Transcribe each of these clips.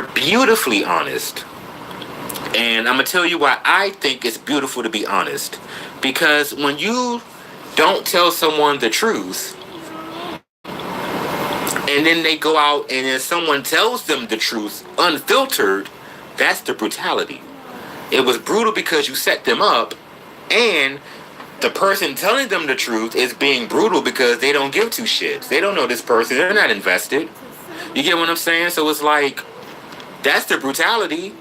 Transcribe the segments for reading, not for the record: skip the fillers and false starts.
beautifully honest. And I'm going to tell you why I think it's beautiful to be honest. Because when you don't tell someone the truth, and then they go out and then someone tells them the truth unfiltered, that's the brutality. It was brutal because you set them up, and the person telling them the truth is being brutal because they don't give two shits. They don't know this person. They're not invested. You get what I'm saying? So it's like, that's the brutality.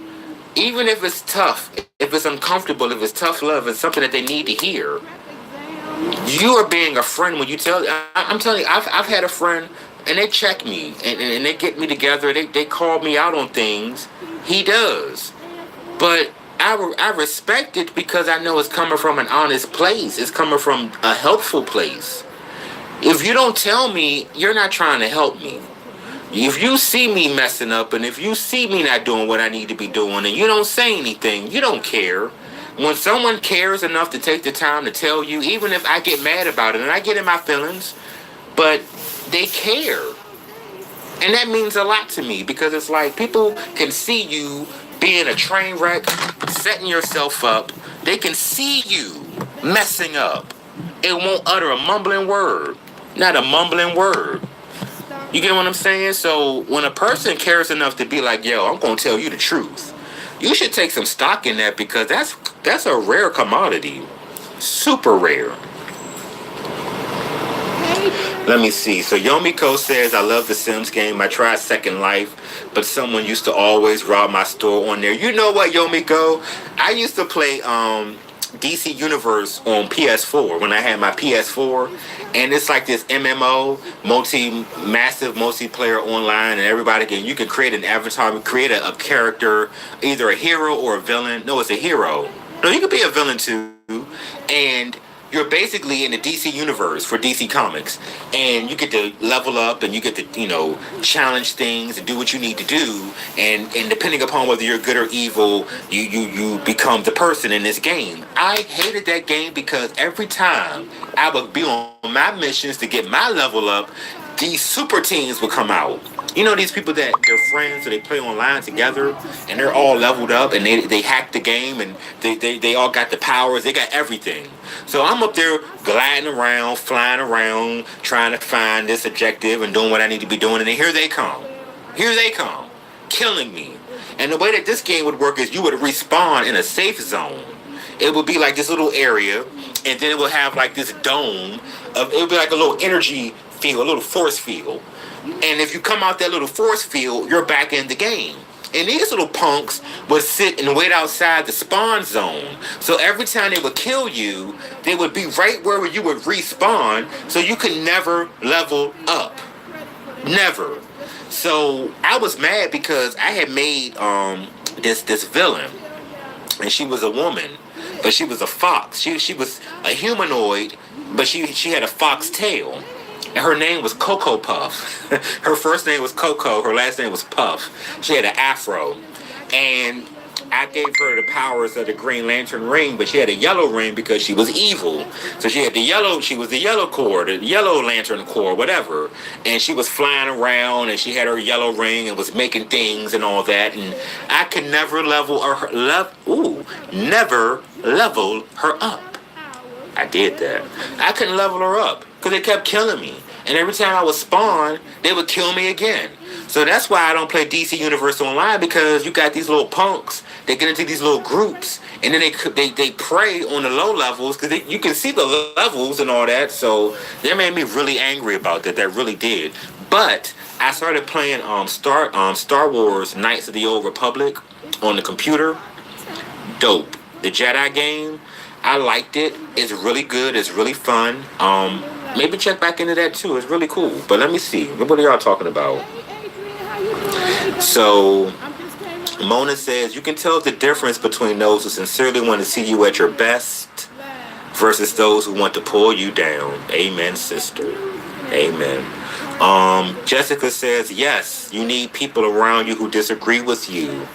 Even if it's tough, if it's uncomfortable, if it's tough love, it's something that they need to hear. You are being a friend when you tell. I'm telling you, I've had a friend, and they check me, and they get me together. They call me out on things. He does. But I respect it because I know it's coming from an honest place. It's coming from a helpful place. If you don't tell me, you're not trying to help me. If you see me messing up and if you see me not doing what I need to be doing and you don't say anything, you don't care. When someone cares enough to take the time to tell you, even if I get mad about it and I get in my feelings, but they care. And that means a lot to me because it's like people can see you being a train wreck, setting yourself up. They can see you messing up. It won't utter a mumbling word. Not a mumbling word. You get what I'm saying? So when a person cares enough to be like, yo, I'm going to tell you the truth, you should take some stock in that because that's a rare commodity. Super rare. Let me see. So Yomiko says, I love the Sims game. I tried Second Life, but someone used to always rob my store on there. You know what, Yomiko? I used to play DC Universe on PS4 when I had my PS4, and it's like this MMO, massive multiplayer online, and you can create an avatar, create a character, either a hero or a villain. No, it's a hero. No, you could be a villain too, and you're basically in the DC universe for DC Comics, and you get to level up, and you get to, challenge things and do what you need to do, and depending upon whether you're good or evil, you become the person in this game. I hated that game because every time I would be on my missions to get my level up, these super teams would come out. You know these people that they're friends, so they play online together, and they're all leveled up, and they hack the game, and they all got the powers, they got everything. So I'm up there gliding around, flying around, trying to find this objective and doing what I need to be doing, and then here they come. Here they come, killing me. And the way that this game would work is you would respawn in a safe zone. It would be like this little area, and then it would have like this dome. It would be like a little energy field, a little force field. And if you come out that little force field, you're back in the game. And these little punks would sit and wait outside the spawn zone. So every time they would kill you, they would be right where you would respawn, so you could never level up. Never. So I was mad because I had made this villain, and she was a woman, but she was a fox. She was a humanoid, but she had a fox tail. And her name was Cocoa Puff. Her first name was Coco. Her last name was Puff. She had an afro. And I gave her the powers of the Green Lantern ring, but she had a yellow ring because she was evil. So she was the yellow core, the yellow lantern core, whatever. And she was flying around, and she had her yellow ring and was making things and all that. And I could never never level her up. I did that. I couldn't level her up because they kept killing me. And every time I would spawn, they would kill me again. So that's why I don't play DC Universe Online, because you got these little punks. They get into these little groups, and then they prey on the low levels because you can see the levels and all that. So that made me really angry about that. That really did. But I started playing Star Wars Knights of the Old Republic on the computer. Dope. The Jedi game. I liked it. It's really good. It's really fun. Maybe check back into that too. It's really cool. But let me see. What are y'all talking about? So, Mona says, you can tell the difference between those who sincerely want to see you at your best versus those who want to pull you down. Amen, sister. Amen. Jessica says, yes, you need people around you who disagree with you.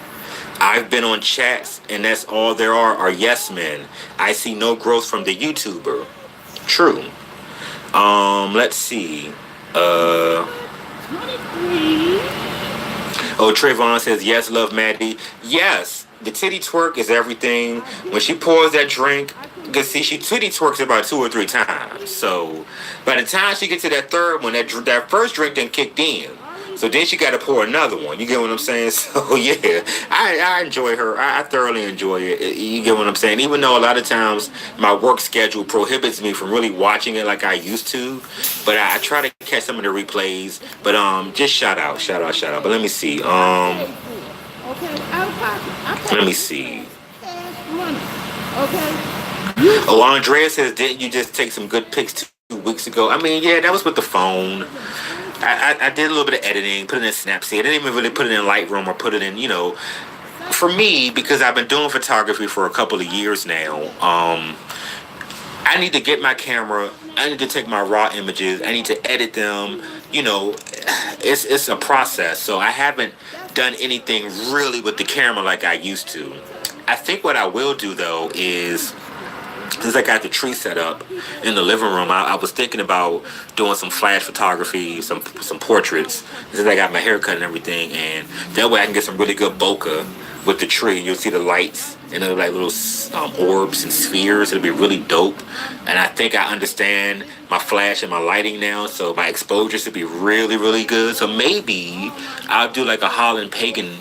I've been on chats, and that's all there are yes men. I see no growth from the YouTuber. True. Let's see. Oh, Trayvon says, yes, love Maddie. Yes, the titty twerk is everything. When she pours that drink, because see, she titty twerks about 2 or 3 times. So by the time she gets to that third one, that first drink then kicked in. So then she got to pour another one. You get what I'm saying? So yeah, I enjoy her. I thoroughly enjoy it. You get what I'm saying? Even though a lot of times my work schedule prohibits me from really watching it like I used to, but I try to catch some of the replays. But just shout out, shout out, shout out. But let me see. Let me see. Oh, Andrea says, didn't you just take some good pics 2 weeks ago? I mean, yeah, that was with the phone. I did a little bit of editing, put it in Snapseed. I didn't even really put it in Lightroom or put it in, for me, because I've been doing photography for a couple of years now. I need to get my camera. I need to take my raw images. I need to edit them. It's a process. So I haven't done anything really with the camera like I used to. I think what I will do though is, since I got the tree set up in the living room, I was thinking about doing some flash photography, some portraits, since I got my hair cut and everything, and that way I can get some really good bokeh with the tree. You'll see the lights and they're like little orbs and spheres. It'll be really dope. And I think I understand my flash and my lighting now, so my exposure should be really, really good. So maybe I'll do like a Holland Pagan,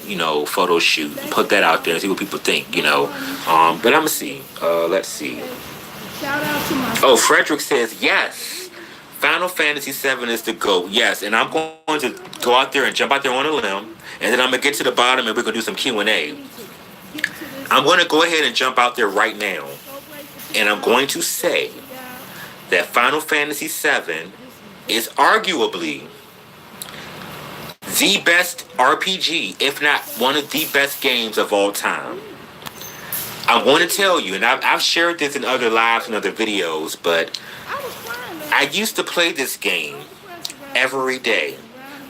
photo shoot and put that out there and see what people think, But I'm gonna see. Let's see. Oh, Frederick says yes. Final Fantasy VII is the GOAT. Yes, and I'm going to go out there and jump out there on a limb, and then I'm gonna get to the bottom and we're gonna do some Q&A. I'm going to go ahead and jump out there right now, and I'm going to say that Final Fantasy VII is arguably the best RPG, if not one of the best games of all time. I'm going to tell you, and I've shared this in other lives and other videos, but I used to play this game every day.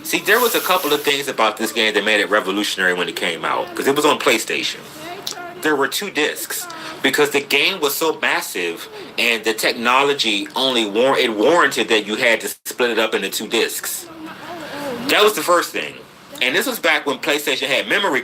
See, there was a couple of things about this game that made it revolutionary when it came out, because it was on PlayStation. There were 2 discs, because the game was so massive and the technology only warranted that you had to split it up into 2 discs. That was the first thing. And this was back when PlayStation had memory